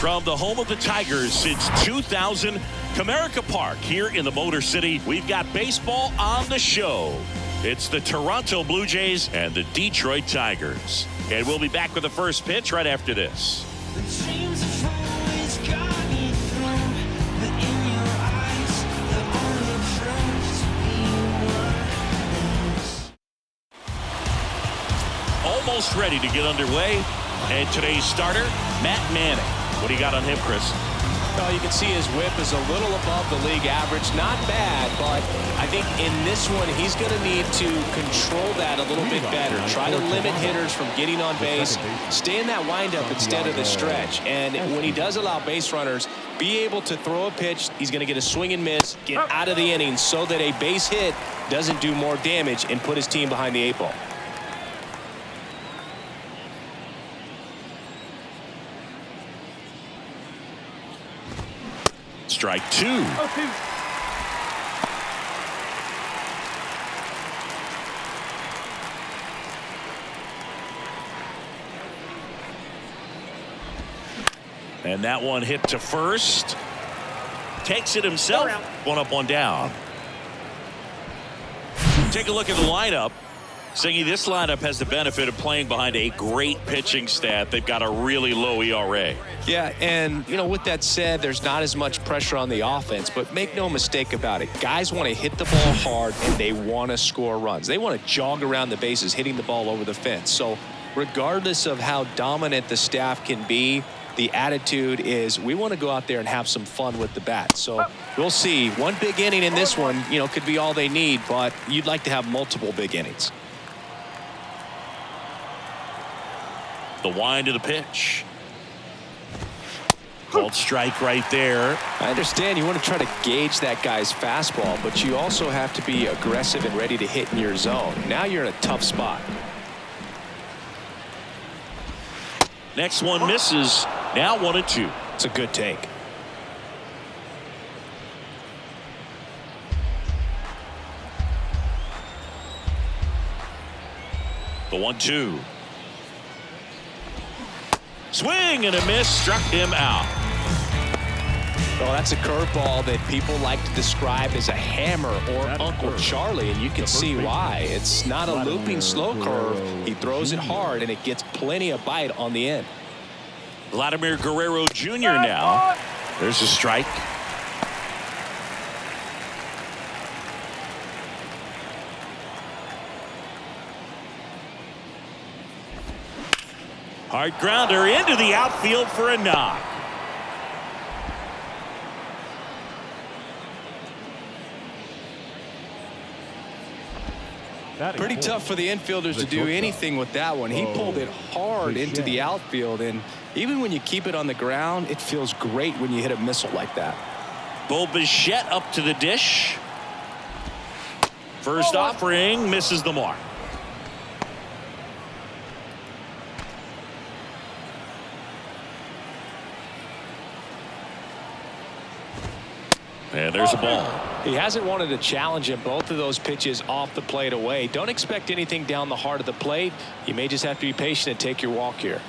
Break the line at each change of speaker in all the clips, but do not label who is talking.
From the home of the Tigers since 2000, Comerica Park here in the Motor City, we've got baseball on the show. It's the Toronto Blue Jays and the Detroit Tigers. And we'll be back with the first pitch right after this. Almost ready to get underway. And today's starter, Matt Manning. What do you got on him, Chris?
Well, you can see his whip is a little above the league average. Not bad, but I think in this one, he's going to need to control that a little bit better. Try to limit hitters from getting on base. Stay in that windup instead of the stretch. And when he does allow base runners, be able to throw a pitch. He's going to get a swing and miss, get out of the inning so that a base hit doesn't do more damage and put his team behind the 8 ball.
Strike 2. And that one hit to first. Takes it himself. One up, one down. Take a look at the lineup. Singy, this lineup has the benefit of playing behind a great pitching staff. They've got a really low ERA.
Yeah, and, you know, with that said, there's not as much pressure on the offense, but make no mistake about it. Guys want to hit the ball hard, and they want to score runs. They want to jog around the bases, hitting the ball over the fence. So regardless of how dominant the staff can be, the attitude is we want to go out there and have some fun with the bat. So we'll see. One big inning in this one, you know, could be all they need, but you'd like to have multiple big innings.
The wind of the pitch. Called strike right there.
I understand you want to try to gauge that guy's fastball, but you also have to be aggressive and ready to hit in your zone. Now you're in a tough spot.
Next one misses. Now 1-2.
It's a good take.
The 1-2. Swing and a miss, struck him out.
Well, that's a curveball that people like to describe as a hammer or Uncle Charlie, and you can see why. It's not a looping slow curve. He throws it hard, and it gets plenty of bite on the end.
Vladimir Guerrero Jr. now. There's a strike. Hard grounder into the outfield for a knock.
Pretty tough for the infielders to do anything with that one. He pulled it hard into the outfield, and even when you keep it on the ground, it feels great when you hit a missile like that.
Bo Bichette up to the dish. First offering misses the mark. And there's a ball.
He hasn't wanted to challenge him. Both of those pitches off the plate away. Don't expect anything down the heart of the plate. You may just have to be patient and take your walk here.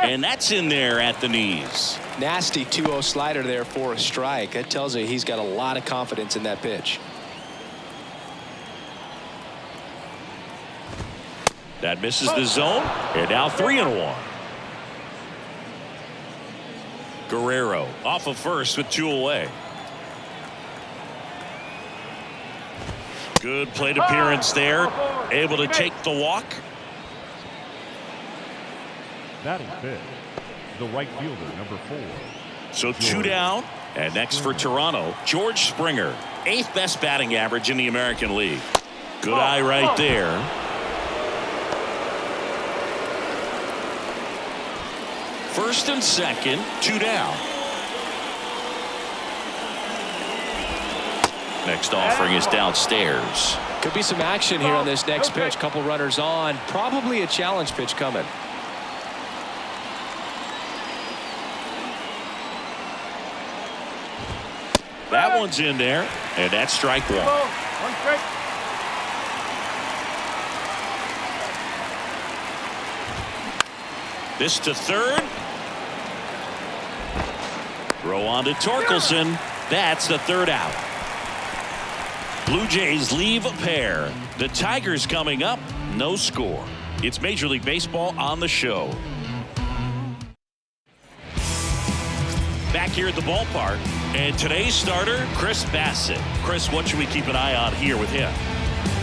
And that's in there at the knees.
Nasty 2-0 slider there for a strike. That tells you he's got a lot of confidence in that pitch.
That misses the zone. And now 3-1. Guerrero off of first with 2 away. Good plate appearance there. Able to take the walk.
Batting fifth, the right fielder, number 4.
So 2 down. And next for Toronto, George Springer. 8th best batting average in the American League. Good eye right there. First and second, 2 down. Next offering is downstairs.
Could be some action here on this next pitch. Couple runners on. Probably a challenge pitch coming.
That one's in there, and that's strike 1. This to third. Throw on to Torkelson. That's the third out. Blue Jays leave a pair. The Tigers coming up. No score. It's Major League Baseball on the show. Back here at the ballpark. And today's starter, Chris Bassett. Chris, what should we keep an eye on here with him?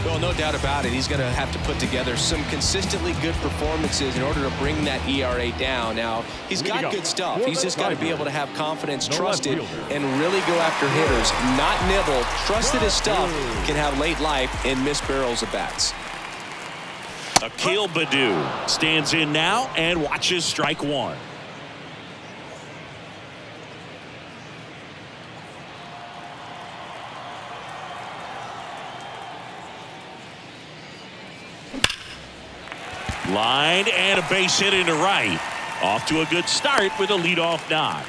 Well, no doubt about it. He's going to have to put together some consistently good performances in order to bring that ERA down. Now, he's got good stuff. He's just got to be able to have confidence, trust it, and really go after hitters, not nibble. Trust that his stuff can have late life and miss barrels of bats.
Akil Baddoo stands in now and watches strike one. Line and a base hit into right. Off to a good start with a leadoff knock.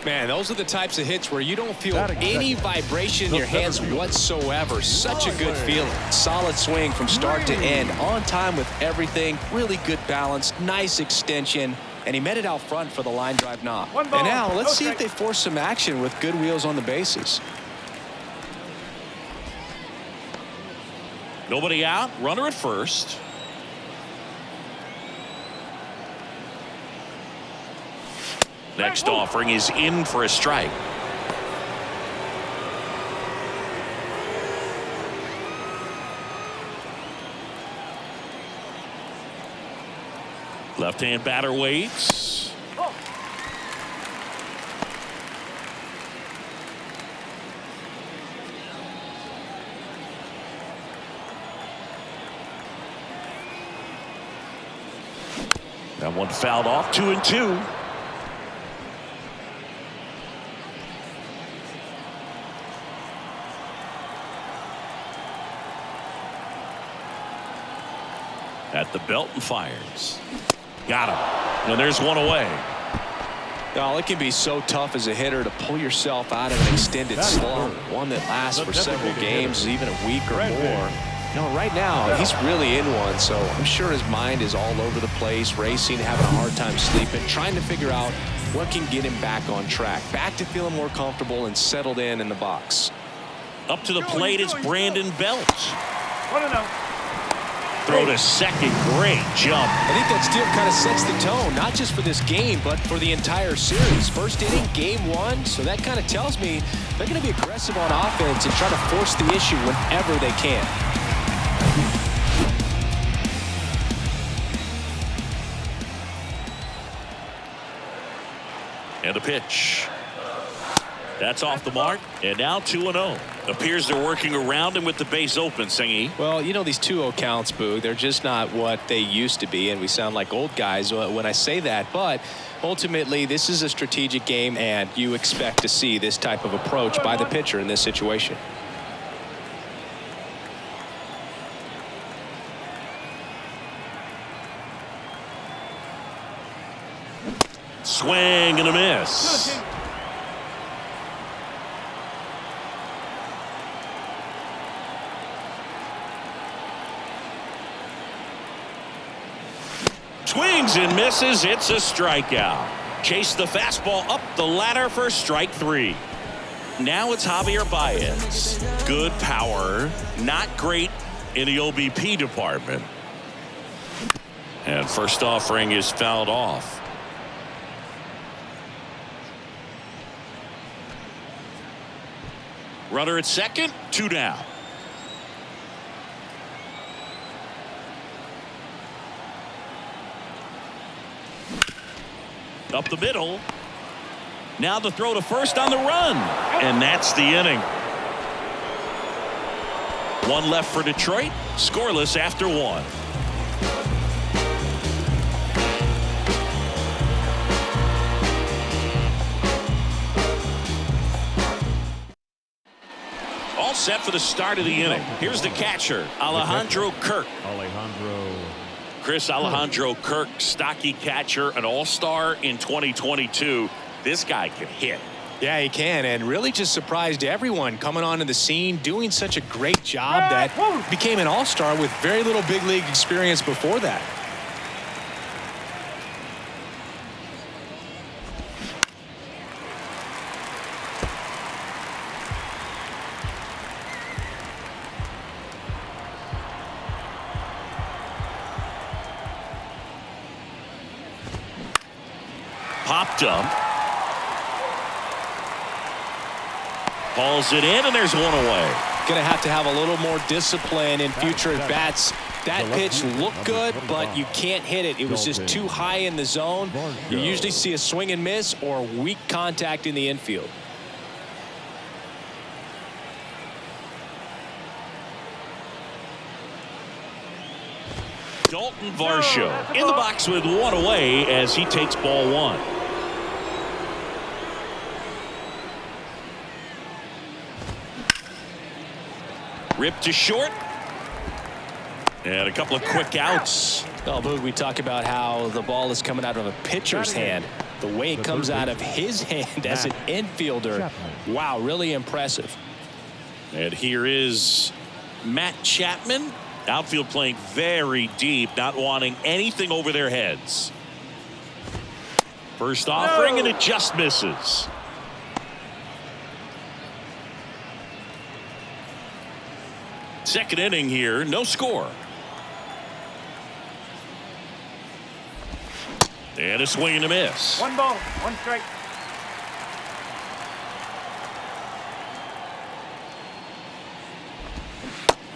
Man, those are the types of hits where you don't feel any vibration in your hands whatsoever. Such a good feeling. Solid swing from start to end. On time with everything. Really good balance. Nice extension. And he met it out front for the line drive knock. And now let's see if they force some action with good wheels on the bases.
Nobody out. Runner at first. Next offering is in for a strike. Left-hand batter waits. That one fouled off. 2-2. At the belt and fires. Got him. And there's one away.
Now, it can be so tough as a hitter to pull yourself out of an extended slump, one that lasts for several games, even a week or more. Right now, he's really in one, so I'm sure his mind is all over the place, racing, having a hard time sleeping, trying to figure out what can get him back on track, back to feeling more comfortable and settled in the box.
Up to the plate, it's Brandon Belt. Throw to second. Great jump.
I think that steal kind of sets the tone, not just for this game, but for the entire series. First inning, game one, so that kind of tells me they're going to be aggressive on offense and try to force the issue whenever they can.
And a pitch. That's off the mark, and now 2-0. Appears they're working around him with the base open, Singy.
Well, these 2-0 counts, Boo, they're just not what they used to be, and we sound like old guys when I say that. But ultimately, this is a strategic game, and you expect to see this type of approach by the pitcher in this situation.
Swing and a miss. Swings and misses. It's a strikeout. Chase the fastball up the ladder for strike three. Now it's Javier Baez. Good power. Not great in the OBP department. And first offering is fouled off. Runner at second. 2 down. Up the middle. Now the throw to first on the run. And that's the inning. One left for Detroit. Scoreless after one. All set for the start of the inning. Here's the catcher, Alejandro Kirk. Alejandro Kirk, stocky catcher, an all-star in 2022. This guy can hit.
Yeah, he can, and really just surprised everyone coming onto the scene, doing such a great job that became an all-star with very little big league experience before that.
Popped up. Hauls it in, and there's one away.
Going to have a little more discipline in future at-bats. That pitch looked good, but you can't hit it. It was just too high in the zone. You usually see a swing and miss or weak contact in the infield.
Dalton Varsho in the box with one away as he takes ball one. Ripped to short. And a couple of quick outs.
Oh, Boog, we talk about how the ball is coming out of a pitcher's hand. The way it comes out of his hand as an infielder. Wow, really impressive.
And here is Matt Chapman. Outfield playing very deep, not wanting anything over their heads. First offering, and it just misses. Second inning here, no score. And a swing and a miss.
1 ball, 1 strike.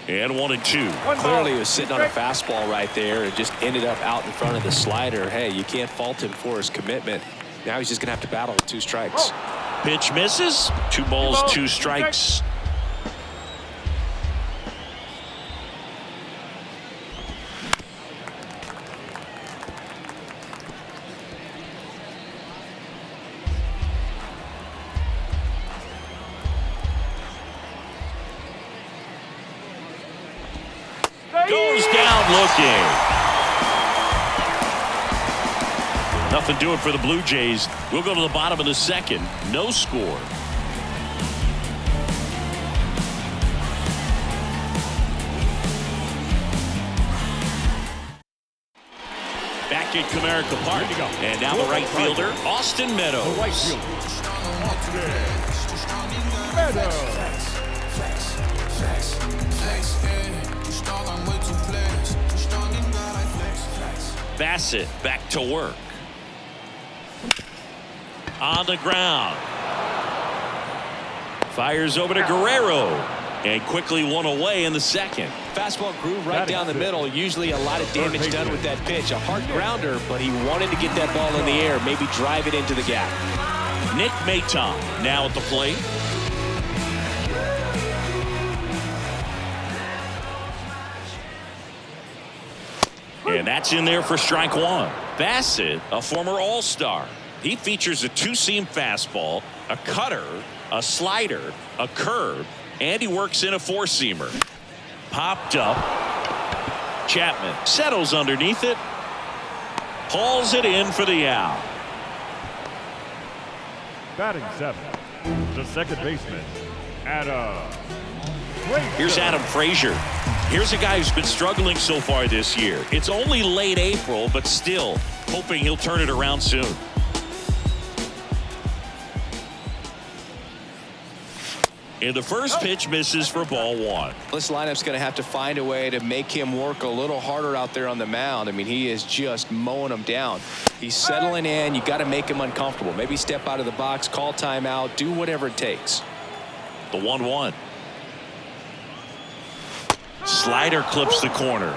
And 1-2.
Clearly he was sitting on a fastball right there and just ended up out in front of the slider. Hey, you can't fault him for his commitment. Now he's just going to have to battle with 2 strikes.
Pitch misses. 2 balls, 2 strikes. Goes down looking. Nothing doing for the Blue Jays. We'll go to the bottom of the second. No score. Back at Comerica Park. And now the right fielder, Austin Meadows.
The right fielder, Meadows.
Bassett back to work. On the ground. Fires over to Guerrero. And quickly one away in the second.
Fastball groove right down the middle. Usually a lot of damage done with that pitch. A hard grounder, but he wanted to get that ball in the air. Maybe drive it into the gap.
Nick Maton now at the plate. And that's in there for strike one. Bassett, a former All-Star. He features a 2-seam fastball, a cutter, a slider, a curve, and he works in a 4-seamer. Popped up. Chapman settles underneath it. Hauls it in for the out.
Batting 7, the second baseman, Adam.
Here's Adam Frazier. Here's a guy who's been struggling so far this year. It's only late April, but still hoping he'll turn it around soon. And the first pitch misses for ball one.
This lineup's going to have to find a way to make him work a little harder out there on the mound. I mean, he is just mowing them down. He's settling in. You got to make him uncomfortable. Maybe step out of the box, call timeout, do whatever it takes.
The 1-1. Slider clips the corner.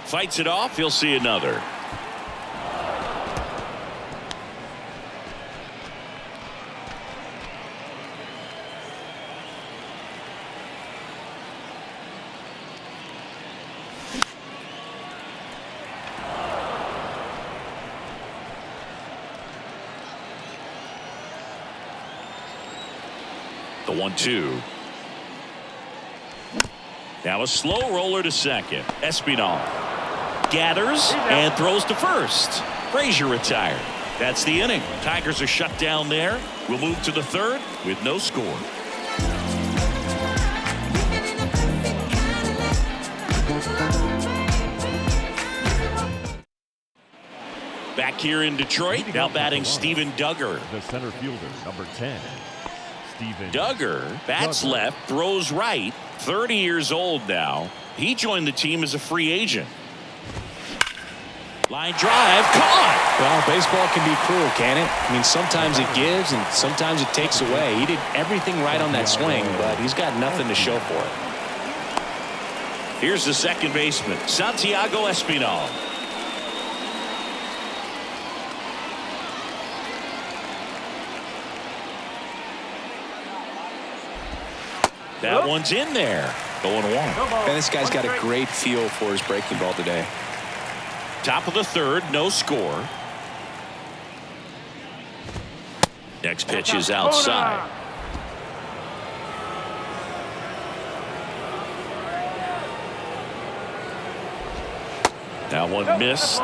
Fights it off. He'll see another. The 1-2. Now a slow roller to second. Espinal gathers and throws to first. Frazier retired. That's the inning. Tigers are shut down there. We'll move to the third with no score. Back here in Detroit, now batting Steven Duggar.
The center fielder, number 10, Steven
Duggar bats left, throws right, 30 years old now. He joined the team as a free agent. Line drive, caught.
Well, baseball can be cruel, can it? I mean, sometimes it gives and sometimes it takes away. He did everything right on that swing, but he's got nothing to show for it.
Here's the second baseman, Santiago Espinal. That one's in there. Going one.
And this guy's got a great feel for his breaking ball today.
Top of the third, no score. Next pitch is outside. That one missed.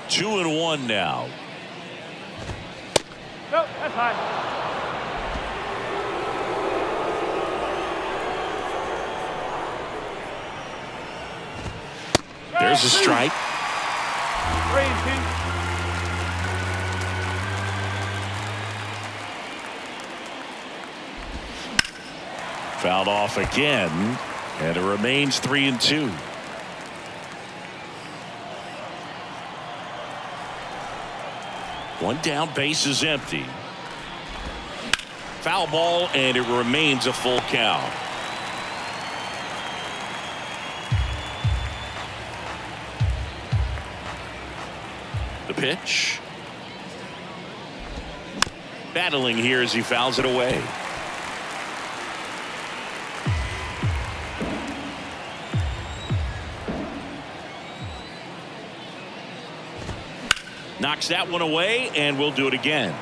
Two and one now.
Nope, that's high.
There's a strike.
3-2.
Fouled off again, and it remains 3-2. One down, base is empty. Foul ball, and it remains a full count. The pitch. Battling here as he fouls it away. Knocks that one away, and we'll do it again.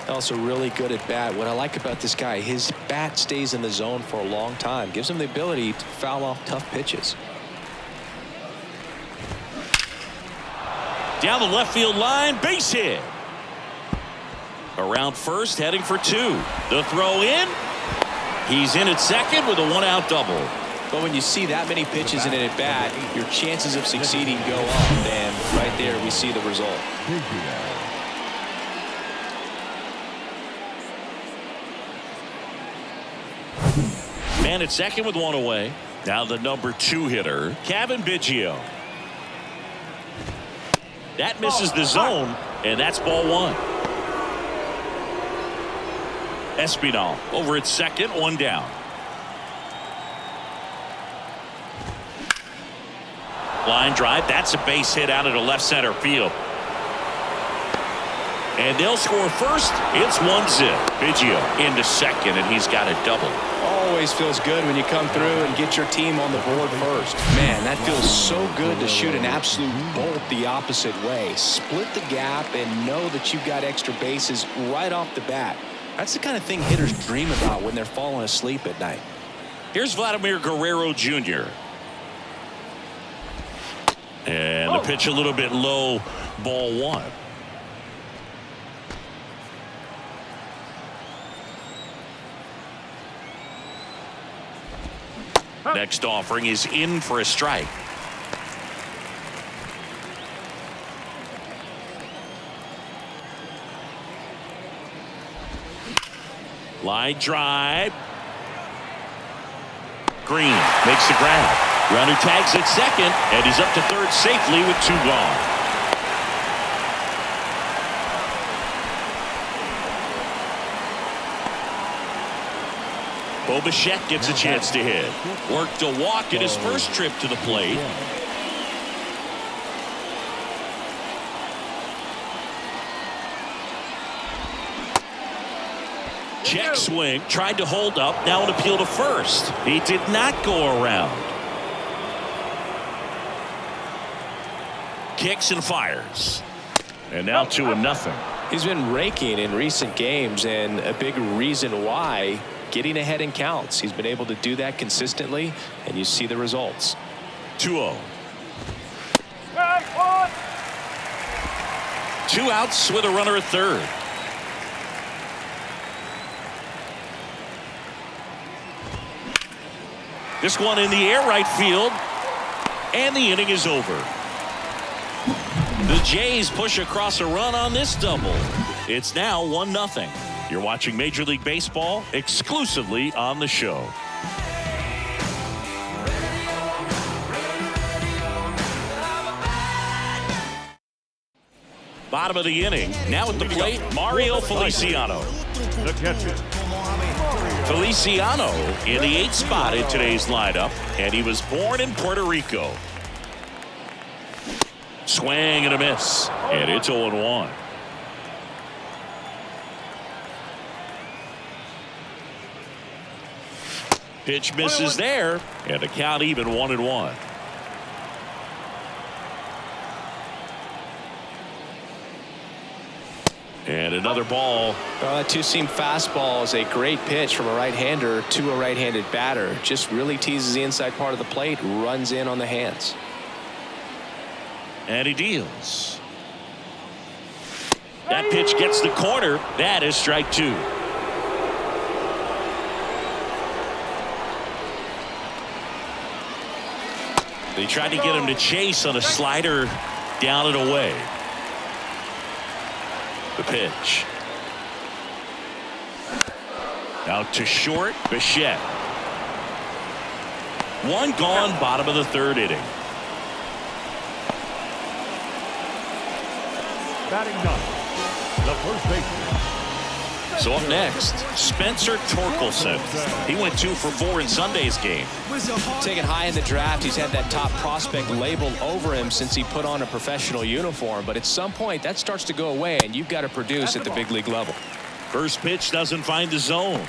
Also really good at bat. What I like about this guy, his bat stays in the zone for a long time. Gives him the ability to foul off tough pitches.
Down the left field line, base hit. Around first, heading for two. The throw in. He's in at second with a one-out double.
But when you see that many pitches in an at bat, your chances of succeeding go up, and right there we see the result.
Man at second with one away. Now the number 2 hitter, Kevin Biggio. That misses the zone, and that's ball one. Espinal over at second, one down. Line drive, that's a base hit out into left center field. And they'll score first. It's 1-0. Biggio into second, and he's got a double.
Always feels good when you come through and get your team on the board first. Man, that feels so good to shoot an absolute bolt the opposite way. Split the gap and know that you've got extra bases right off the bat. That's the kind of thing hitters dream about when they're falling asleep at night.
Here's Vladimir Guerrero Jr. And the pitch a little bit low, ball one. Next offering is in for a strike. Line drive. Green makes the grab. Runner tags at second, and he's up to third safely with 2 gone. Bo Bichette gets a chance to hit. Worked a walk in his first trip to the plate. Check swing, tried to hold up, now an appeal to first. He did not go around. Kicks and fires. And now 2-0.
He's been raking in recent games, and a big reason why, getting ahead in counts. He's been able to do that consistently, and you see the results.
2-0. 2 outs with a runner at third. This one in the air right field, and the inning is over. The Jays push across a run on this double. It's now 1-0. You're watching Major League Baseball exclusively on the show. Bottom of the inning. Now at the plate, Mario Feliciano.
The catcher,
Feliciano in the 8th spot in today's lineup, and he was born in Puerto Rico. Swing and a miss, and it's 0-1. Pitch misses there, and the count even 1-1. And another ball.
That two-seam fastball is a great pitch from a right-hander to a right-handed batter. Just really teases the inside part of the plate, runs in on the hands.
And he deals. That pitch gets the corner. That is strike 2. They tried to get him to chase on a slider down and away. The pitch. Out to short, Bichette. One gone, bottom of the 3rd inning.
batting ninth, the first baseman.
So up next, Spencer Torkelson. He went 2 for 4 in Sunday's game.
Taken high in the draft, he's had that top prospect labeled over him since he put on a professional uniform. But at some point, that starts to go away, and you've got to produce at the big league level.
First pitch doesn't find the zone.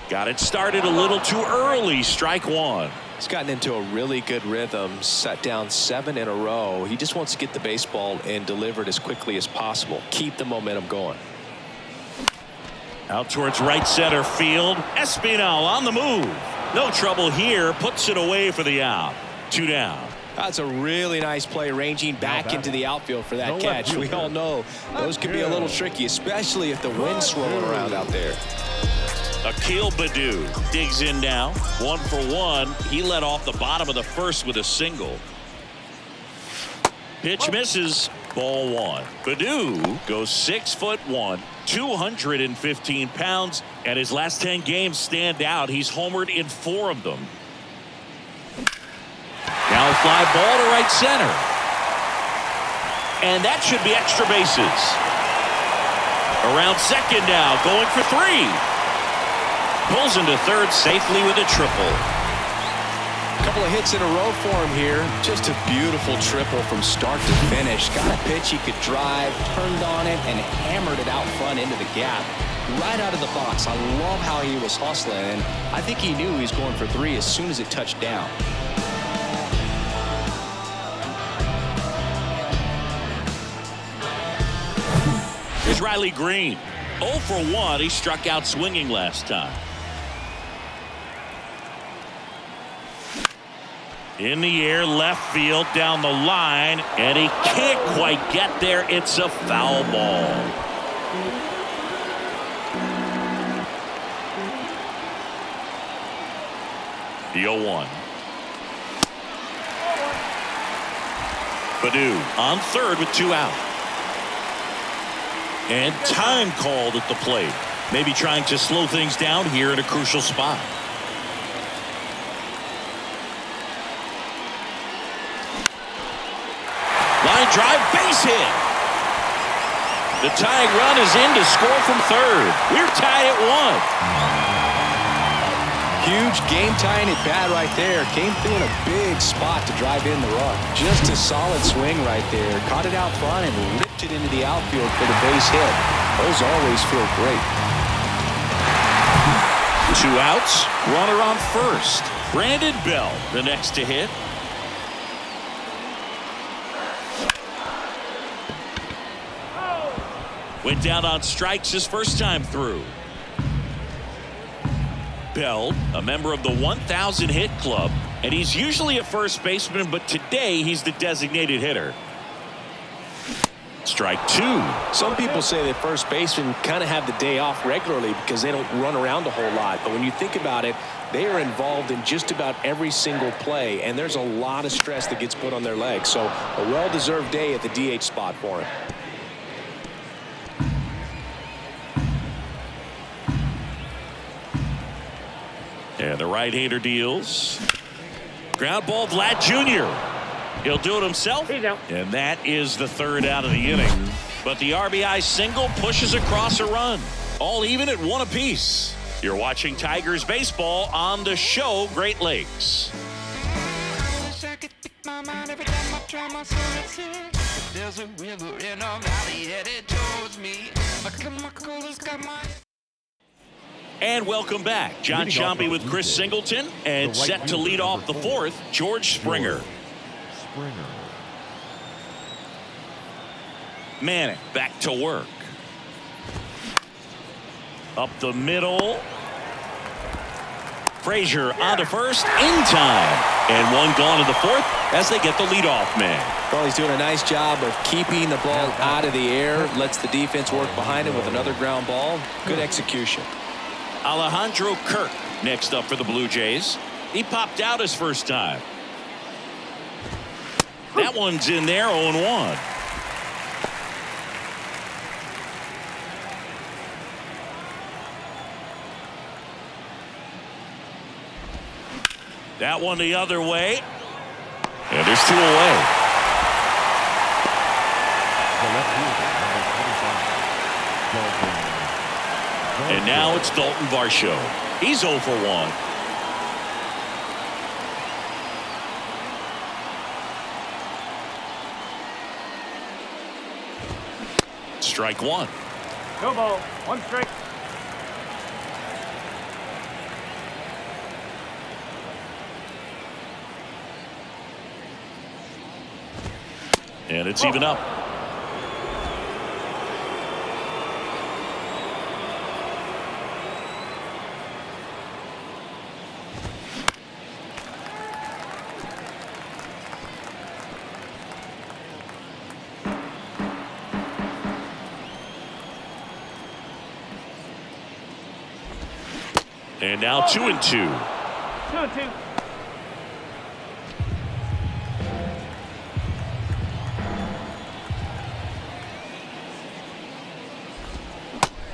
Got it started a little too early. Strike 1.
He's gotten into a really good rhythm, set down 7 in a row. He just wants to get the baseball and deliver it as quickly as possible. Keep the momentum going.
Out towards right center field. Espinal on the move. No trouble here. Puts it away for the out. 2 down.
That's a really nice play, ranging back into the outfield for that catch. We all know those can be a little tricky, especially if the wind's swirling around out there.
Akil Baddoo digs in now. 1 for 1. He led off the bottom of the first with a single. Pitch misses. Ball 1. Baddoo goes 6'1", 215 pounds, and his last 10 games stand out. He's homered in 4 of them. Now a fly ball to right center. And that should be extra bases. Around second now, going for 3. Pulls into third safely with a triple.
A couple of hits in a row for him here. Just a beautiful triple from start to finish. Got a pitch he could drive, turned on it, and hammered it out front into the gap. Right out of the box. I love how he was hustling, and I think he knew he was going for 3 as soon as it touched down.
Here's Riley Green. 0 for 1. He struck out swinging last time. In the air, left field, down the line, and he can't quite get there. It's a foul ball. The 0-1. Baddoo on third with 2 out. And time called at the plate. Maybe trying to slow things down here in a crucial spot. Line drive, base hit. The tying run is in to score from third. We're tied at 1.
Huge game-tying at bat right there. Came through in a big spot to drive in the run. Just a solid swing right there. Caught it out front and ripped it into the outfield for the base hit. Those always feel great.
2 outs. Runner on first. Brandon Bell, the next to hit. Went down on strikes his first time through. Bell, a member of the 1,000 hit club, and he's usually a first baseman, but today he's the designated hitter. Strike two.
Some people say that first basemen kind of have the day off regularly because they don't run around a whole lot. But when you think about it, they are involved in just about every single play, and there's a lot of stress that gets put on their legs. So a well-deserved day at the DH spot for him.
And the right-hander deals. Ground ball, Vlad Jr. He'll do it himself.
He's out.
And that is the third out of the inning. But the RBI single pushes across a run. All even at one apiece. You're watching Tigers baseball on the show Great Lakes. And welcome back. John Sciambi with Chris Singleton. And set to lead off the fourth, George Springer. Manning back to work. Up the middle. Frazier onto first in time. And one gone in the fourth as they get the leadoff man.
Well, he's doing a nice job of keeping the ball out of the air. Lets the defense work behind him with another ground ball. Good execution.
Alejandro Kirk next up for the Blue Jays. He popped out his first time. That one's in there, 0-1. That one the other way. And there's two away. And now it's Dalton Varsho. He's 0 for 1. Strike one.
No ball. One strike.
And it's even up. And now 2-2.
2-2.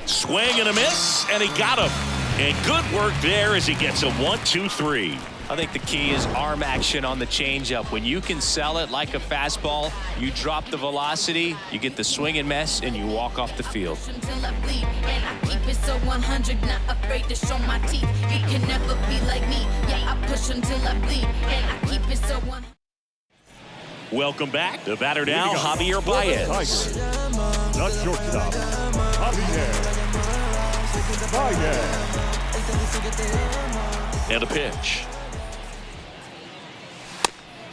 Swing and a miss, and he got him. And good work there as he gets a 1-2-3.
I think the key is arm action on the changeup. When you can sell it like a fastball, you drop the velocity, you get the swing and miss, and you walk off the field.
Until I bleed, and I keep it so 100, not afraid to show my teeth. You can never be like me. Yeah, I push until I bleed, and I keep it so 100.
Welcome back. The batter now, Javier Baez.
Tigers. Not shortstop. Javier Baez.
And a pitch.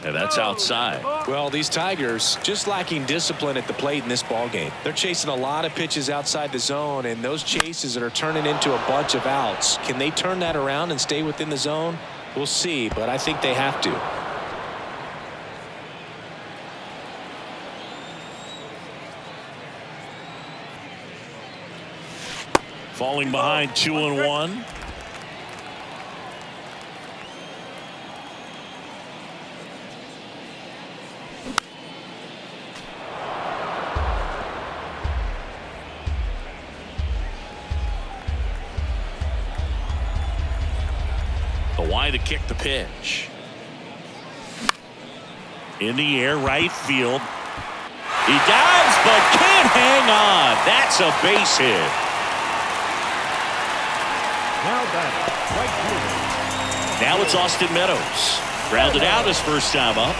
And that's outside.
Well, these Tigers just lacking discipline at the plate in this ballgame. They're chasing a lot of pitches outside the zone, and those chases that are turning into a bunch of outs. Can they turn that around and stay within the zone? We'll see, but I think they have to.
Falling behind 2-1. The wide to kick the pitch. In the air, right field. He dives but can't hang on. That's a base hit.
Now batting, right fielder.
Now it's Austin Meadows. Grounded out his first time up.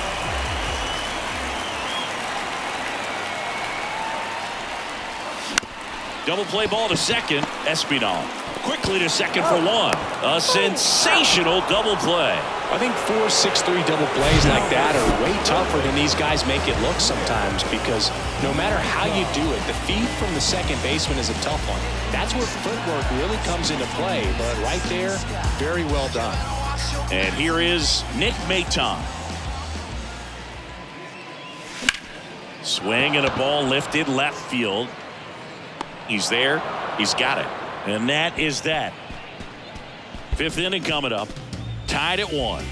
Double play ball to second. Espinal quickly to second for one. A sensational double play.
I think 4-6-3 double plays like that are way tougher than these guys make it look sometimes, because no matter how you do it, the feed from the second baseman is a tough one. That's where footwork really comes into play, but right there, very well done.
And here is Nick Maton. Swing and a ball lifted left field. He's there. He's got it. And that is that. Fifth inning coming up. Tied at 1.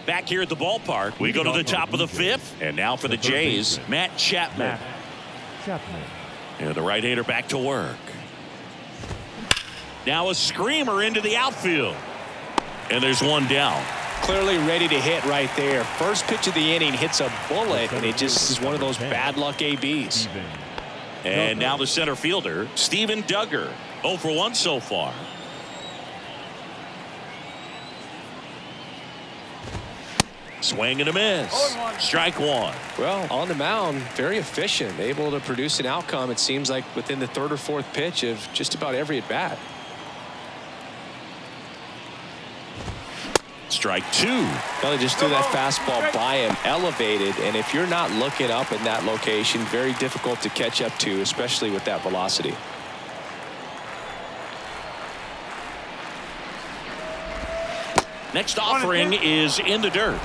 Back here at the ballpark, we go to the top of the 5th. And now for the Jays, Matt Chapman. And the right-hander back to work. Now a screamer into the outfield. And there's one down.
Clearly ready to hit right there. First pitch of the inning hits a bullet, and it just is one of those bad luck ABs.
And now the center fielder, Steven Duggar. 0 for 1 so far. Swing and a miss. Strike 1.
Well, on the mound, very efficient, able to produce an outcome, it seems like, within the 3rd or 4th pitch of just about every at bat.
Strike 2.
Well, they just threw that fastball by him, elevated, and if you're not looking up in that location, very difficult to catch up to, especially with that velocity.
Next offering is in the dirt.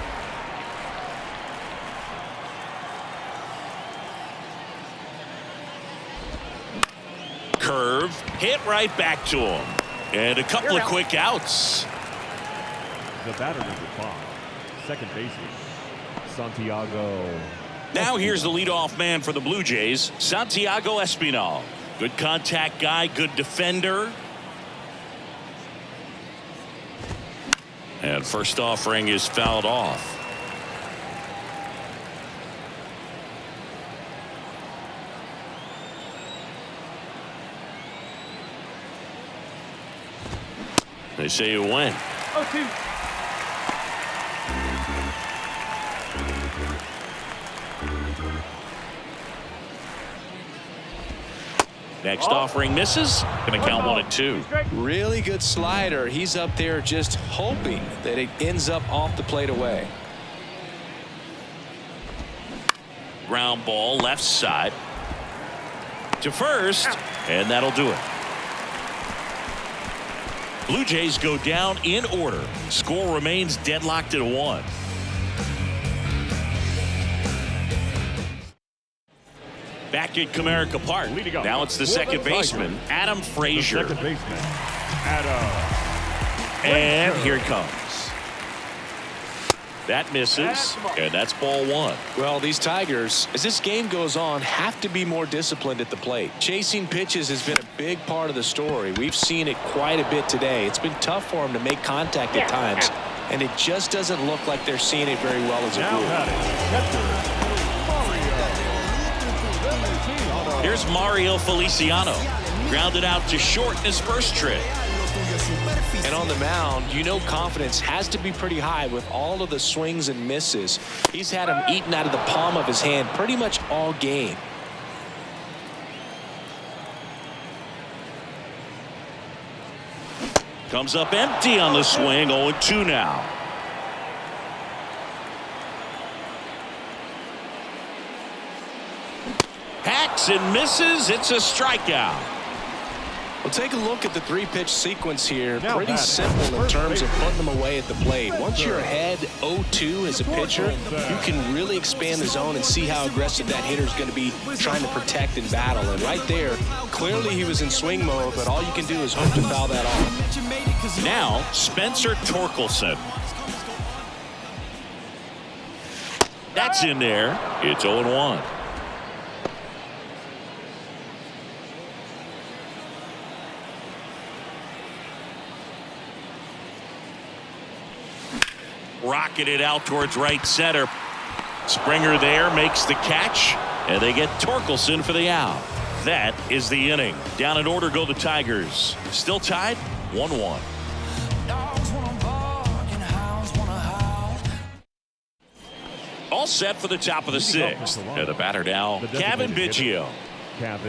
Curve hit right back to him, and a couple of quick outs.
The batter number 5, second baseman, Santiago.
Now here's the leadoff man for the Blue Jays, Santiago Espinal. Good contact guy, good defender. And first offering is fouled off. They say you win.
0-2.
Next offering misses. Going to count 1-2.
Really good slider. He's up there just hoping that it ends up off the plate away.
Ground ball left side to first, and that'll do it. Blue Jays go down in order. Score remains deadlocked at 1. Back at Comerica Park. Now it's the second baseman, Adam Frazier. And here it comes. That misses, and that's ball 1.
Well, these Tigers, as this game goes on, have to be more disciplined at the plate. Chasing pitches has been a big part of the story. We've seen it quite a bit today. It's been tough for them to make contact at times, and it just doesn't look like they're seeing it very well as a group.
Here's Mario Feliciano. Grounded out to short in his first trip.
And on the mound, you know confidence has to be pretty high with all of the swings and misses. He's had them eaten out of the palm of his hand pretty much all game.
Comes up empty on the swing. 0-2 now. Hacks and misses. It's a strikeout.
Well, take a look at the 3-pitch sequence here. Pretty simple in terms of putting them away at the plate. Once you're ahead 0-2 as a pitcher, you can really expand the zone and see how aggressive that hitter is going to be trying to protect and battle. And right there, clearly he was in swing mode, but all you can do is hope to foul that off.
Now, Spencer Torkelson. That's in there. It's 0-1. Rocketed out towards right center. Springer there makes the catch, and they get Torkelson for the out. That is the inning. Down in order go the Tigers. Still tied 1-1. All set for the top of the 6th. And the batter now, Kevin Biggio.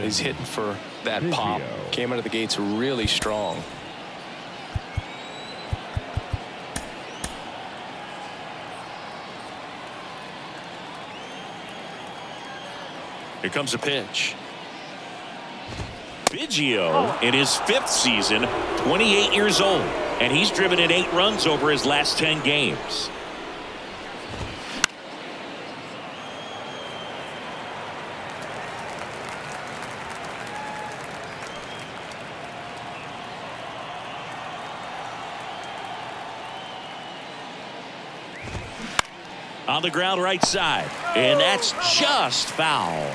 He's hitting for that pop. Came out of the gates really strong.
Here comes a pitch. Biggio in his 5th season, 28 years old, and he's driven in 8 runs over his last 10 games. On the ground right side, and that's just foul.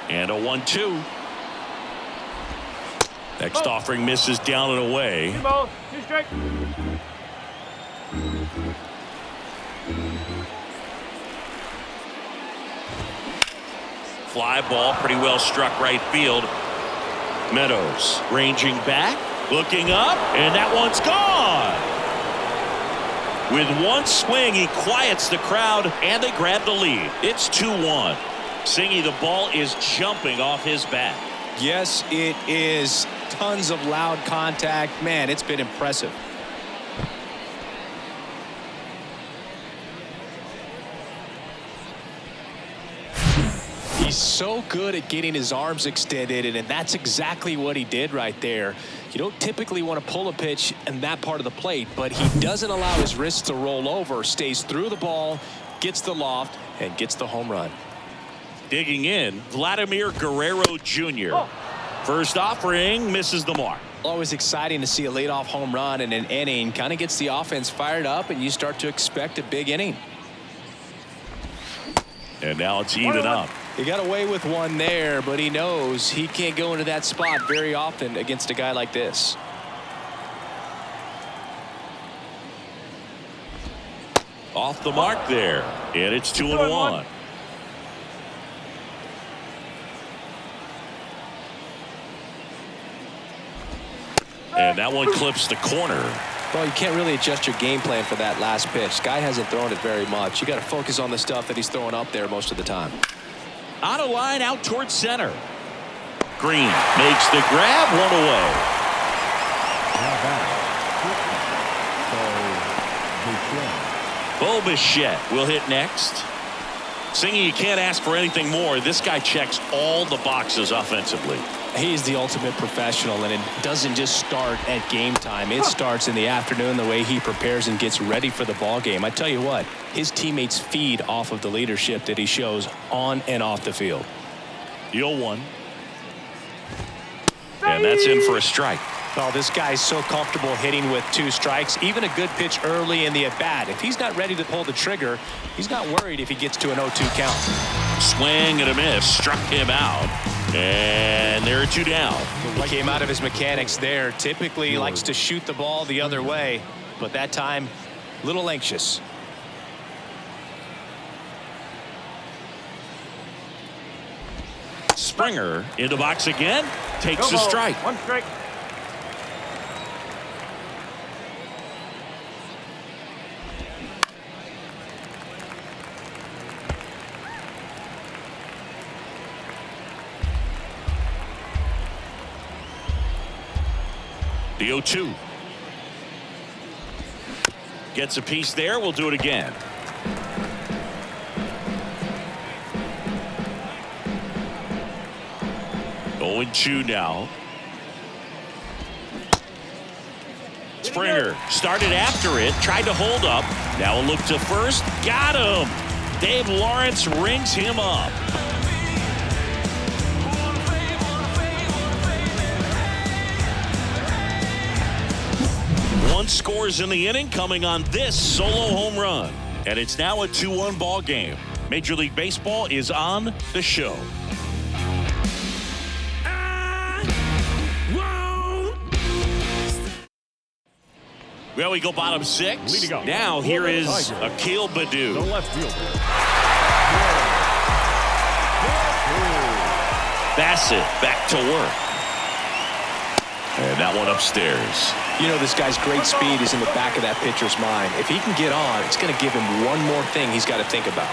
And a 1-2. Next offering misses down and away.
2 balls, 2 strikes.
Fly ball, pretty well struck right field. Meadows ranging back, looking up, and that one's gone. With one swing, he quiets the crowd, and they grab the lead. It's 2-1. Singy, the ball is jumping off his bat.
Yes, it is. Tons of loud contact. Man, it's been impressive. He's so good at getting his arms extended, and that's exactly what he did right there. You don't typically want to pull a pitch in that part of the plate, but he doesn't allow his wrists to roll over, stays through the ball, gets the loft, and gets the home run.
Digging in, Vladimir Guerrero Jr. First offering misses the mark.
Always exciting to see a leadoff home run in an inning. Kind of gets the offense fired up, and you start to expect a big inning.
And now it's even up.
He got away with one there, but he knows he can't go into that spot very often against a guy like this.
Off the mark there, and it's 2-1. And that one clips the corner.
Well, you can't really adjust your game plan for that last pitch. Guy hasn't thrown it very much. You got to focus on the stuff that he's throwing up there most of the time.
On a line out towards center. Green makes the grab, one away. Bo Bichette will hit next. Singy, you can't ask for anything more. This guy checks all the boxes offensively.
He's the ultimate professional, and it doesn't just start at game time. It starts in the afternoon, the way he prepares and gets ready for the ball game. I tell you what, his teammates feed off of the leadership that he shows on and off the field.
0-1. And that's in for a strike.
Oh, this guy's so comfortable hitting with 2 strikes. Even a good pitch early in the at-bat. If he's not ready to pull the trigger, he's not worried if he gets to an 0-2 count.
Swing and a miss. Struck him out. And there are 2 down.
He came out of his mechanics there. Typically he likes to shoot the ball the other way, but that time, a little anxious.
Springer in the box again. Takes a strike.
1 strike.
The 0-2. Gets a piece there. We'll do it again. Going 2 now. Springer started after it, tried to hold up. Now a look to first. Got him. Dave Lawrence rings him up. One scores in the inning, coming on this solo home run. And it's now a 2-1 ball game. Major League Baseball is on the show. Well, we go bottom 6.
Leading off.
Now here is Akil Baddoo.
The left fielder.
Bassett back to work. And that one upstairs.
You know, this guy's great speed is in the back of that pitcher's mind. If he can get on, it's going to give him one more thing he's got to think about.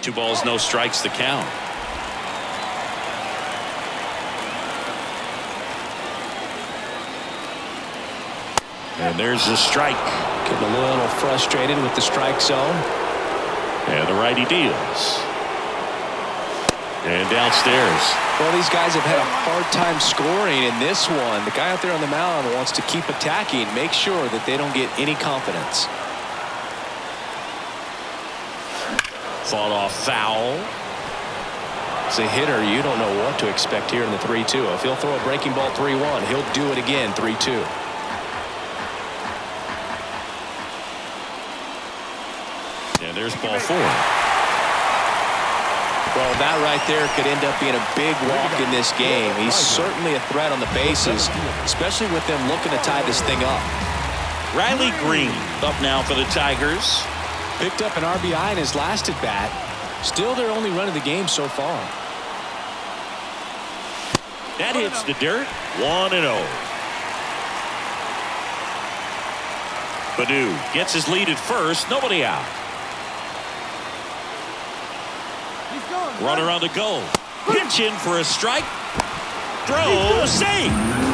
Two balls, no strikes to count. And there's the strike.
Getting a little frustrated with the strike zone.
And the righty deals. And downstairs.
Well, these guys have had a hard time scoring in this one. The guy out there on the mound wants to keep attacking, make sure that they don't get any confidence.
Fought off foul.
As a hitter, you don't know what to expect here in the 3-2. If he'll throw a breaking ball 3-1, he'll do it again 3-2.
And there's ball 4.
Well, that right there could end up being a big walk in this game. He's certainly a threat on the bases, especially with them looking to tie this thing up.
Riley Green up now for the Tigers.
Picked up an RBI in his last at bat. Still their only run of the game so far.
That hits the dirt. 1-0. Badu gets his lead at first. Nobody out. Runner on the go. Pitch in for a strike. Throw. Safe.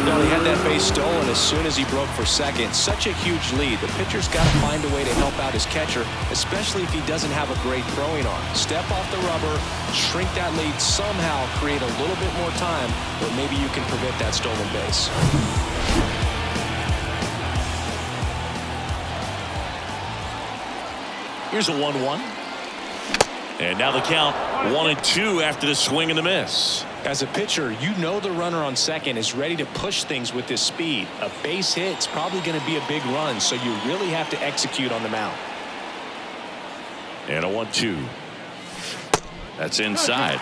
Well, he had that base stolen as soon as he broke for second. Such a huge lead. The pitcher's got to find a way to help out his catcher, especially if he doesn't have a great throwing arm. Step off the rubber, shrink that lead, somehow create a little bit more time, but maybe you can prevent that stolen base.
Here's a 1-1. And now the count 1-2 after the swing and the miss.
As a pitcher, you know the runner on second is ready to push things with his speed. A base hit's probably going to be a big run, so you really have to execute on the mound.
And a 1-2. That's inside.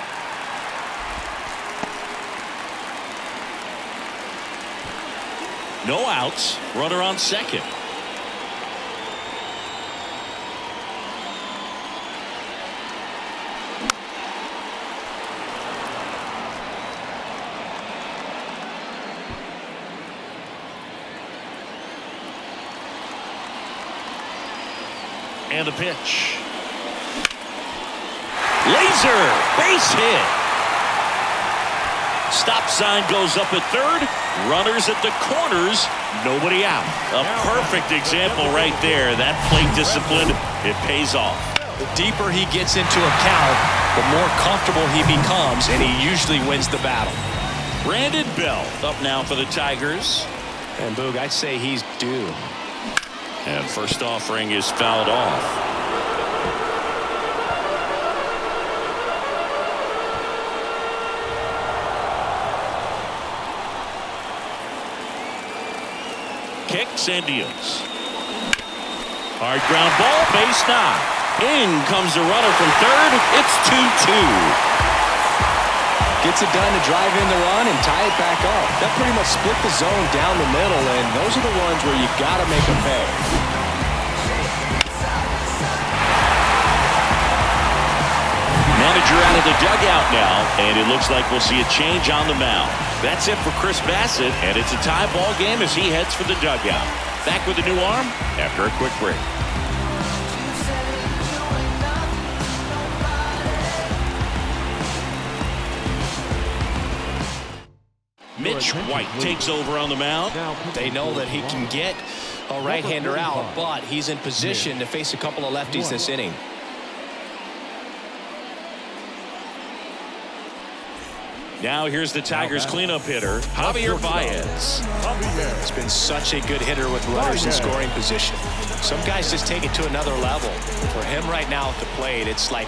No outs. Runner on second. And the pitch. Laser base hit. Stop sign goes up at third. Runners at the corners. Nobody out. A perfect example right there. That plate discipline, it pays off.
The deeper he gets into a count, the more comfortable he becomes, and he usually wins the battle.
Brandon Bell up now for the Tigers.
And Boog, I'd say he's due.
And first offering is fouled off. Kicks and deals. Hard ground ball, base knock. In comes the runner from third. It's 2-2.
Gets it done to drive in the run and tie it back up. That pretty much split the zone down the middle, and those are the ones where you got to make them pay.
Manager out of the dugout now, and it looks like we'll see a change on the mound. That's it for Chris Bassett, and it's a tie ball game as he heads for the dugout. Back with a new arm after a quick break. Mitch White takes over on the mound.
They know that he can get a right-hander out, but he's in position to face a couple of lefties this inning.
Now here's the Tigers cleanup hitter, Javier Baez.
It's been such a good hitter with runners in scoring position. Some guys just take it to another level. For him right now at the plate, it's like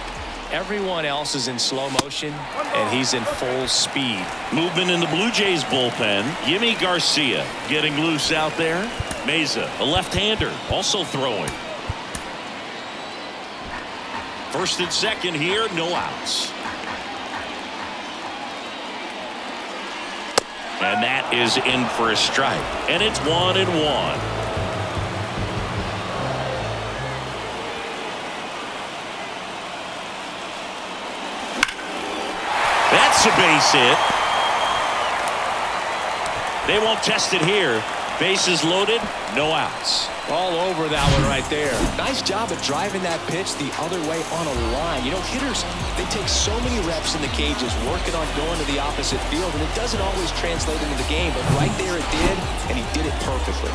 everyone else is in slow motion, and he's in full speed.
Movement in the Blue Jays bullpen. Yimi Garcia getting loose out there. Meza, a left-hander, also throwing. First and second here, no outs. And that is in for a strike. And it's 1-1. That's a base hit. They won't test it here. Bases loaded, no outs.
All over that one right there. Nice job of driving that pitch the other way on a line. You know, hitters, they take so many reps in the cages working on going to the opposite field, and it doesn't always translate into the game, but right there it did, and he did it perfectly.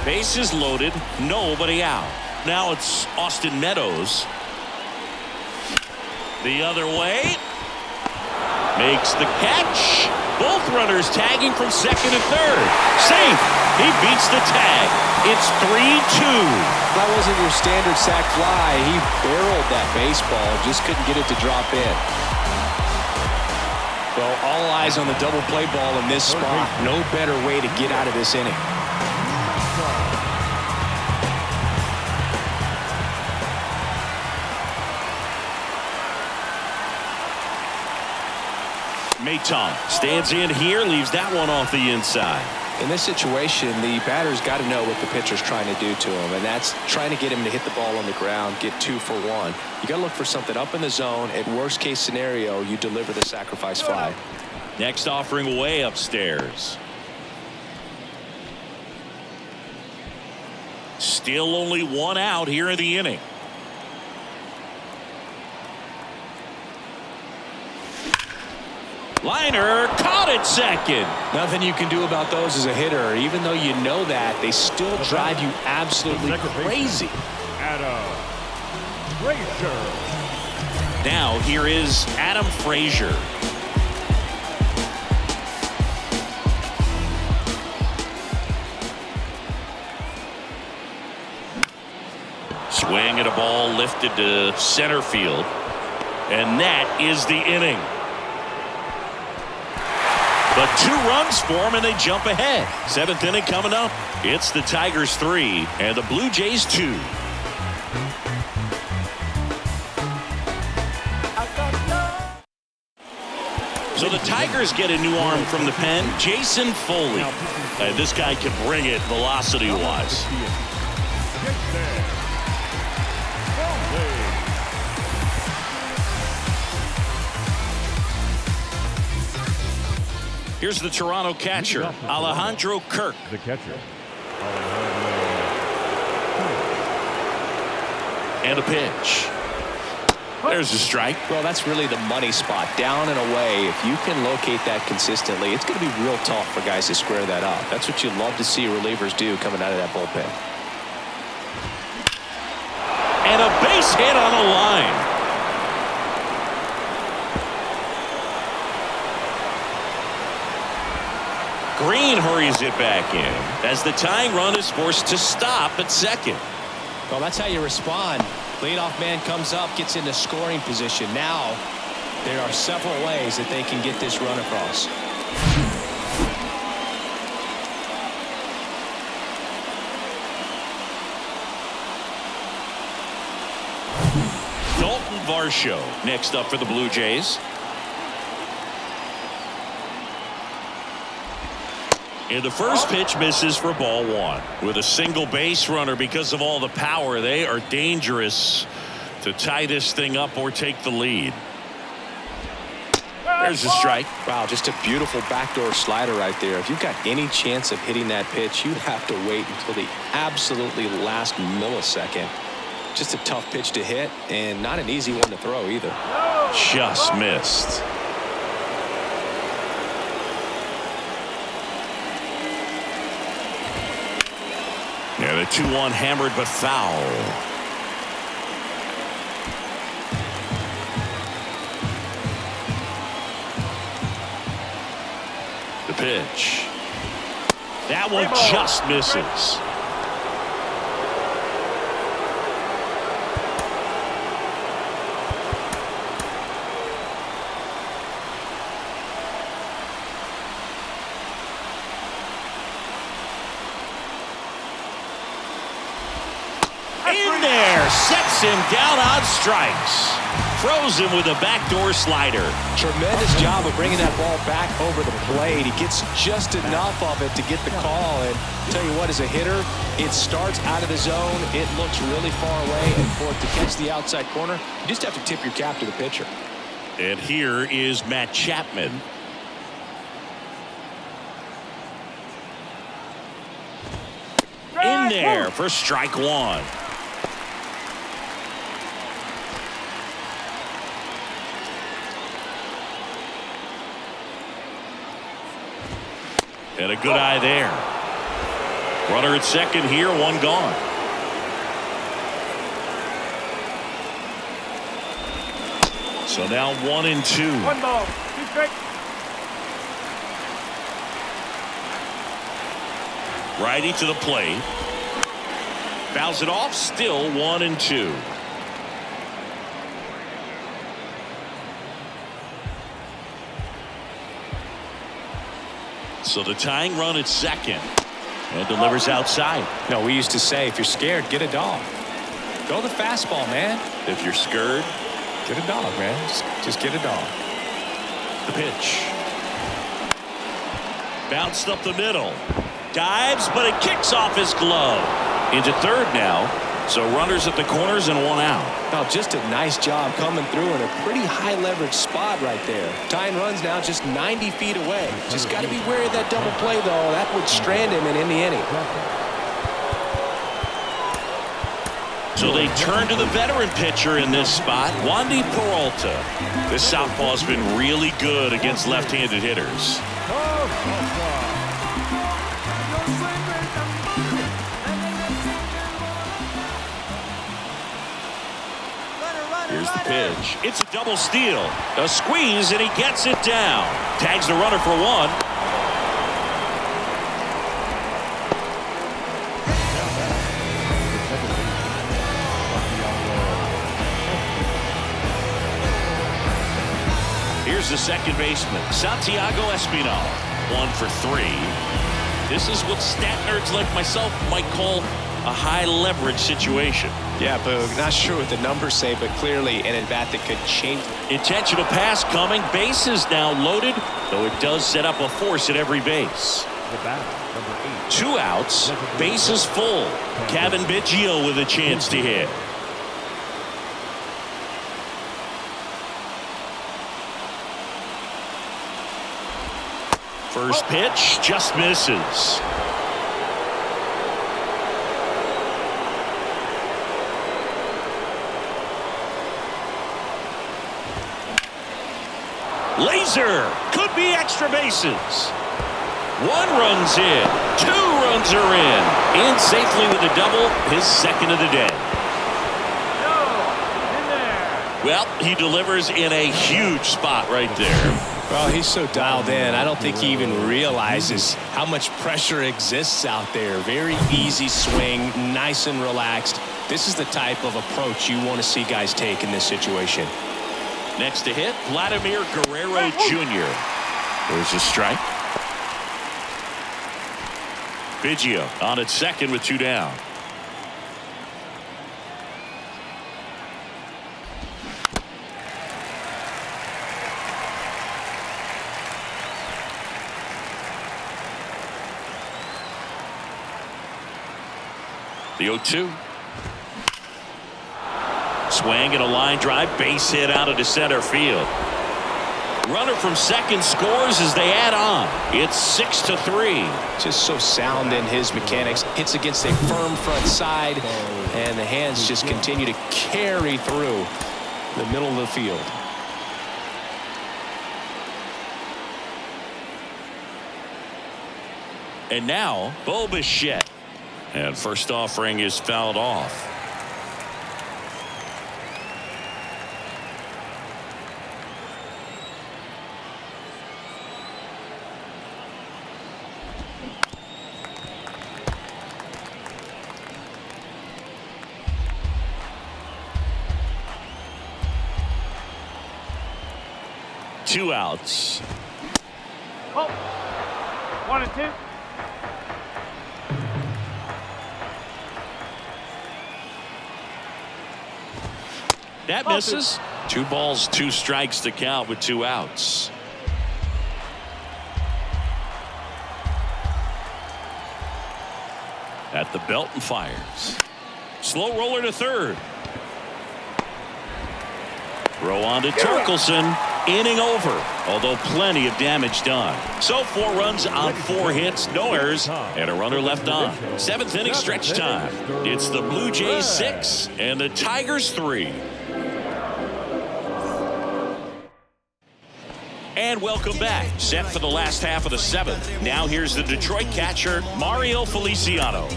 Bases loaded, nobody out. Now it's Austin Meadows. The other way. Makes the catch. Both runners tagging from second and third. Safe. He beats the tag. It's 3-2.
That wasn't your standard sac fly. He barreled that baseball, just couldn't get it to drop in. Well, all eyes on the double play ball in this spot. No better way to get out of this inning.
Maton stands in here, leaves that one off the inside.
In this situation, the batter's got to know what the pitcher's trying to do to him, and that's trying to get him to hit the ball on the ground, get 2 for 1. You got to look for something up in the zone. At worst case scenario, you deliver the sacrifice fly.
Next offering way upstairs. Still only 1 out here in the inning. Liner caught at second.
Nothing you can do about those as a hitter. Even though you know that, they still drive you absolutely crazy.
Adam Frazier.
Now here is Adam Frazier. Swing at a ball lifted to center field. And that is the inning. But 2 runs for them, and they jump ahead. 7th inning coming up. It's the Tigers 3 and the Blue Jays 2. So the Tigers get a new arm from the pen, Jason Foley. This guy can bring it velocity-wise. Here's the Toronto catcher, Alejandro Kirk.
The catcher.
And a pitch. There's a strike.
Well, that's really the money spot. Down and away. If you can locate that consistently, it's going to be real tough for guys to square that up. That's what you love to see relievers do coming out of that bullpen.
And a base hit on a line. Green hurries it back in as the tying run is forced to stop at second.
Well, that's how you respond. Leadoff man comes up, gets into scoring position. Now there are several ways that they can get this run across.
Dalton Varsho next up for the Blue Jays. And the first pitch misses for ball 1. With a single base runner, because of all the power, they are dangerous to tie this thing up or take the lead. There's a strike.
Wow, just a beautiful backdoor slider right there. If you've got any chance of hitting that pitch, you have to wait until the absolutely last millisecond. Just a tough pitch to hit, and not an easy one to throw either.
Just missed. Yeah, the 2-1 hammered but foul. The pitch. That one just misses. In there, sets him down on strikes. Throws him with a backdoor slider.
Tremendous job of bringing that ball back over the plate. He gets just enough of it to get the call. And tell you what, as a hitter, it starts out of the zone. It looks really far away, and for it to catch the outside corner, you just have to tip your cap to the pitcher.
And here is Matt Chapman. In there for strike 1. And a good eye there. Runner at second here, one gone. So now 1-2.
1 ball, 2 strikes.
Righty to the plate. Fouls it off, still 1-2. So the tying run at second. And delivers outside.
No, we used to say, if you're scared, get a dog. Go the fastball, man.
If you're scared,
get a dog, man. Just get a dog.
The pitch. Bounced up the middle. Dives, but it kicks off his glove. Into third now. So runners at the corners and one out.
Now just a nice job coming through in a pretty high leverage spot right there. Tying runs now just 90 feet away. Just got to be wary of that double play, though. That would strand him in the inning.
So they turn to the veteran pitcher in this spot, Wandy Peralta. This southpaw's been really good against left-handed hitters. Here's the pitch. It's a double steal. A squeeze, and he gets it down. Tags the runner for one. Here's the second baseman, Santiago Espinal. 1 for 3. This is what stat nerds like myself might call a high leverage situation.
Yeah, Boog, not sure what the numbers say, but clearly an at-bat that could change.
Intentional pass coming. Bases now loaded, though it does set up a force at every base.
The batter, number 8.
2 outs, bases full. Kevin Biggio with a chance to hit. First pitch just misses. Laser could be extra bases. 1 run's in. 2 runs are in safely with a double, his second of the day.
In there.
Well, he delivers in a huge spot right there.
Well, he's so dialed in, I don't think he even realizes how much pressure exists out there. Very easy swing, nice and relaxed. This is the type of approach you want to see guys take in this situation.
Next to hit, Vladimir Guerrero Jr. There's a strike. Biggio on at second with 2 down. The 0-2. Swing and a line drive, base hit out into center field. Runner from second scores as they add on. It's 6-3.
Just so sound in his mechanics. Hits against a firm front side, and the hands just continue to carry through the middle of the field.
And now, Bo Bichette. And first offering is fouled off. Two outs.
Oh. 1-2.
That misses. 2 balls, 2 strikes to count with 2 outs. At the belt and fires. Slow roller to third. Throw on to Torkelson. Inning over, although plenty of damage done. So 4 runs on 4 hits, no errors, and a runner left on. 7th inning stretch time. It's the Blue Jays 6 and the Tigers 3. And welcome back. Set for the last half of the seventh. Now here's the Detroit catcher, Mario Feliciano.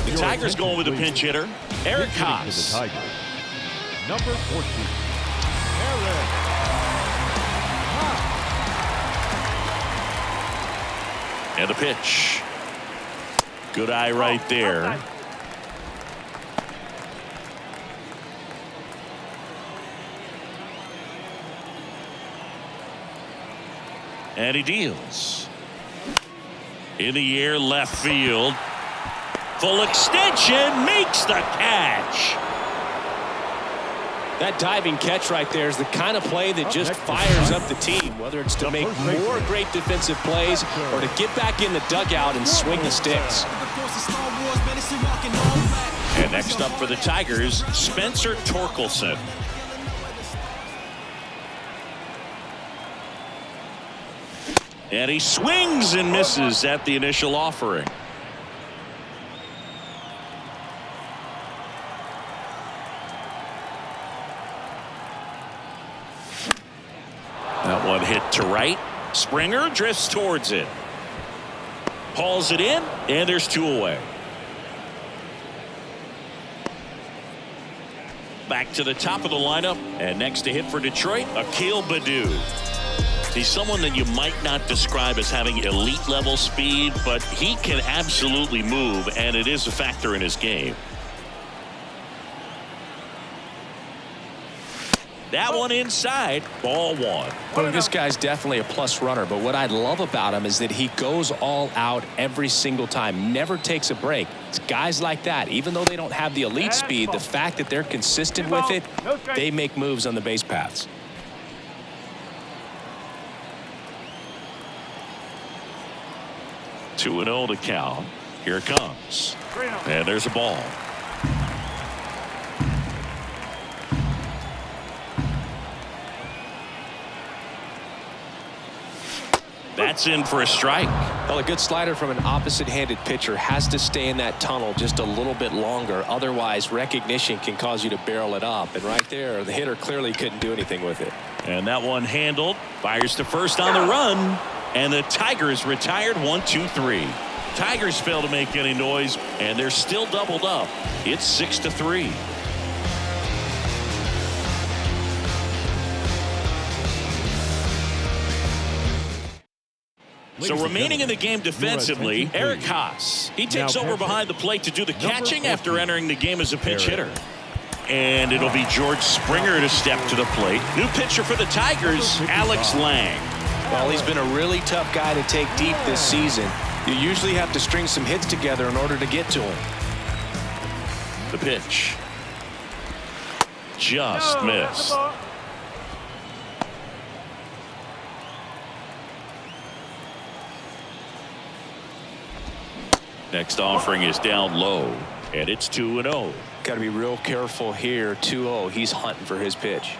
The Tigers going with a pinch hitter, Eric Haas.
Number 14, Eric Haas.
And the pitch. Good eye right there. And he deals. In the air, left field. Full extension, makes the catch.
That diving catch right there is the kind of play that just fires up the team, whether it's to make more great defensive plays or to get back in the dugout and swing the sticks.
And next up for the Tigers, Spencer Torkelson. And he swings and misses at the initial offering. That one hit to right. Springer drifts towards it. Hauls it in, and there's two away. Back to the top of the lineup, and next to hit for Detroit, Akil Baddoo. He's someone that you might not describe as having elite level speed, but he can absolutely move, and it is a factor in his game. That one inside, ball one.
Well, this guy's definitely a plus runner, but what I love about him is that he goes all out every single time, never takes a break. It's guys like that, even though they don't have the elite speed, the fact that they're consistent with it, they make moves on the base paths.
Two and 0 to count. Here it comes. And there's a ball. That's in for a strike.
Well, a good slider from an opposite-handed pitcher has to stay in that tunnel just a little bit longer. Otherwise, recognition can cause you to barrel it up. And right there, the hitter clearly couldn't do anything with it.
And that one handled. Fires to first on the run. And the Tigers retired 1-2-3. Tigers fail to make any noise, and they're still doubled up. It's 6-3. So remaining in the game defensively, Eric Haas. He takes over behind the plate to do the catching after entering the game as a pinch hitter. And it'll be George Springer to step to the plate. New pitcher for the Tigers, Alex Lang.
Well, he's been a really tough guy to take deep this season. You usually have to string some hits together in order to get to him.
The pitch. Just missed. Next offering is down low, and it's 2-0.
Got to be real careful here. 2-0. He's hunting for his pitch.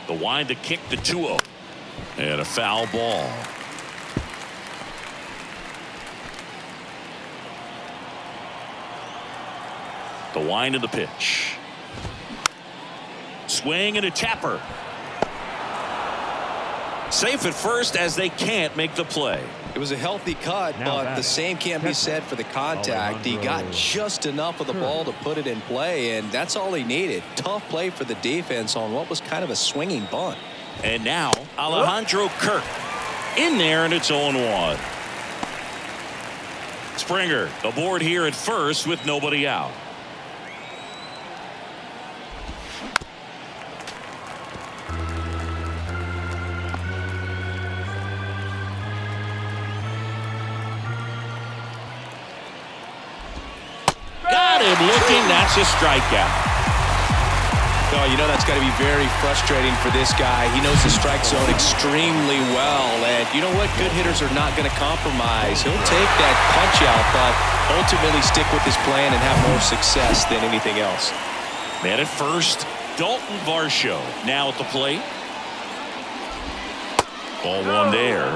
The wind to kick the 2-0. And a foul ball. The wind of the pitch. Swing and a tapper. Safe at first as they can't make the play.
It was a healthy cut, but the same can't be said for the contact. He got just enough of the ball to put it in play, and that's all he needed. Tough play for the defense on what was kind of a swinging bunt.
And now Alejandro Kirk in there, and it's 0-1. Springer aboard here at first with nobody out. Got him looking. That's a strikeout.
Oh, you know that's got to be very frustrating for this guy. He knows the strike zone extremely well, and you know what? Good hitters are not going to compromise. He'll take that punch out, but ultimately stick with his plan and have more success than anything else.
Man at first, Dalton Varsho now at the plate. Ball one there.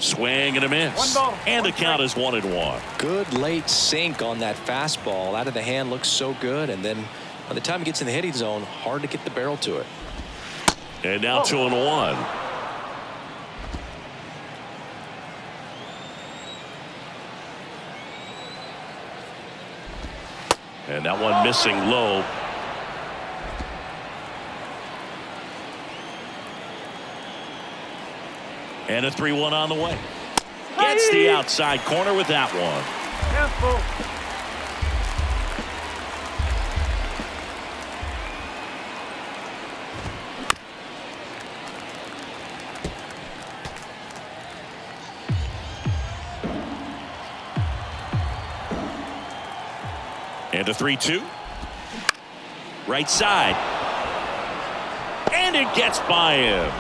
Swing and a miss. And the count is 1-1.
Good late sink on that fastball. Out of the hand, looks so good. And then by the time it gets in the hitting zone, hard to get the barrel to it.
And now 2-1. And that one missing low. And a 3-1 on the way. Gets the outside corner with that one.
Careful.
And a 3-2. Right side. And it gets by him.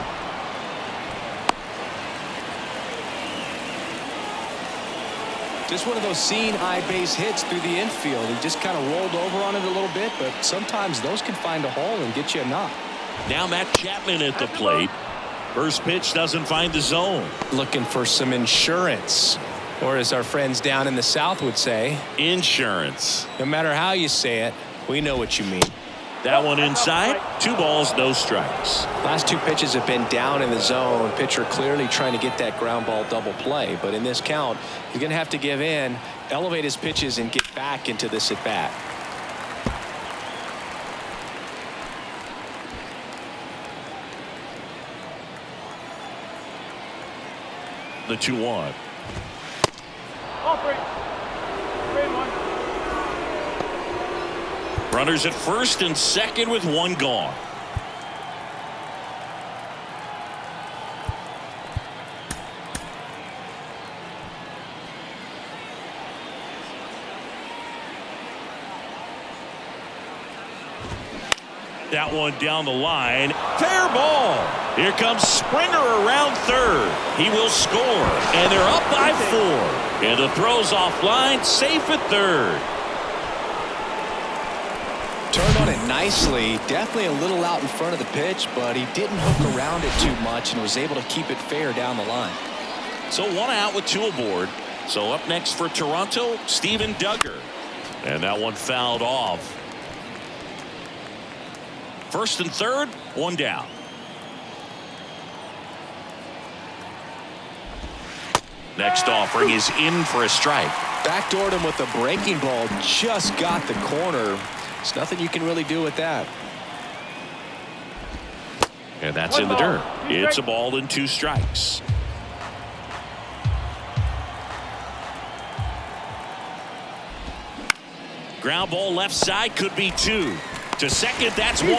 Just one of those seeing eye base hits through the infield. He just kind of rolled over on it a little bit, but sometimes those can find a hole and get you a knock.
Now Matt Chapman at the plate. First pitch doesn't find the zone.
Looking for some insurance, or as our friends down in the South would say,
insurance.
No matter how you say it, we know what you mean.
That one inside. 2 balls, no strikes.
Last 2 pitches have been down in the zone. Pitcher clearly trying to get that ground ball double play, but in this count, he's going to have to give in, elevate his pitches, and get back into this at bat.
The 2-1.
All 3. 3-1.
Runners at first and second with 1 gone. That one down the line. Fair ball. Here comes Springer around third. He will score. And they're up by 4. And the throw's offline. Safe at third.
Turned on it nicely. Definitely a little out in front of the pitch, but he didn't hook around it too much and was able to keep it fair down the line.
So 1 out with 2 aboard. So up next for Toronto, Steven Duggar. And that one fouled off. First and third, 1 down. Next offering is in for a strike.
Backdoored him with a breaking ball. Just got the corner. There's nothing you can really do with that.
And that's in the dirt. It's a ball and 2 strikes. Ground ball left side, could be 2. To second, that's 1.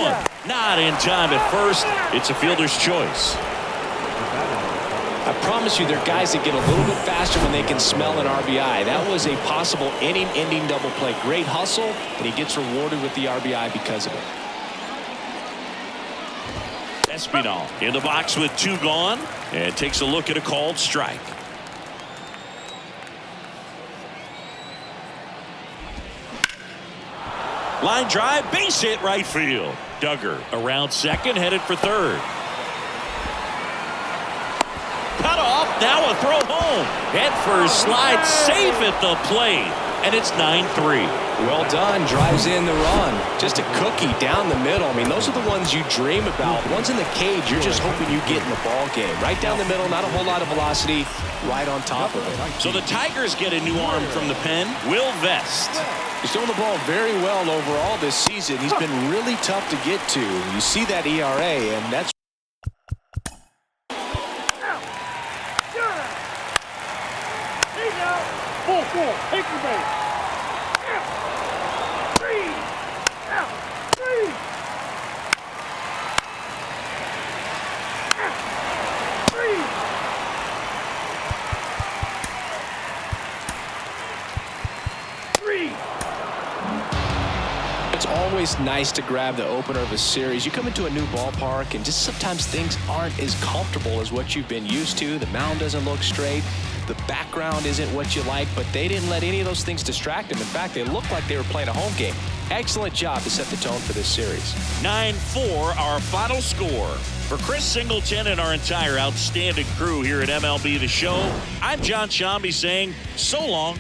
Not in time at first. It's a fielder's choice.
I promise you, there are guys that get a little bit faster when they can smell an RBI. That was a possible inning-ending double play. Great hustle, and he gets rewarded with the RBI because of it.
Espinal in the box with 2 gone and takes a look at a called strike. Line drive, base hit right field. Duggar around second, headed for third. Cut off, now a throw home. Head first slide, safe at the plate. And it's 9-3.
Well done, drives in the run. Just a cookie down the middle. I mean, those are the ones you dream about. Ones in the cage, you're just hoping you get in the ball game. Right down the middle, not a whole lot of velocity, right on top of it.
So the Tigers get a new arm from the pen, Will Vest.
He's throwing the ball very well overall this season. He's been really tough to get to. You see that ERA, and that's
Full, take your base. 3. 3. 3.
It's always nice to grab the opener of a series. You come into a new ballpark, and just sometimes things aren't as comfortable as what you've been used to. The mound doesn't look straight. The background isn't what you like, but they didn't let any of those things distract them. In fact, they looked like they were playing a home game. Excellent job to set the tone for this series.
9-4, our final score. For Chris Singleton and our entire outstanding crew here at MLB The Show, I'm John Shambi saying so long.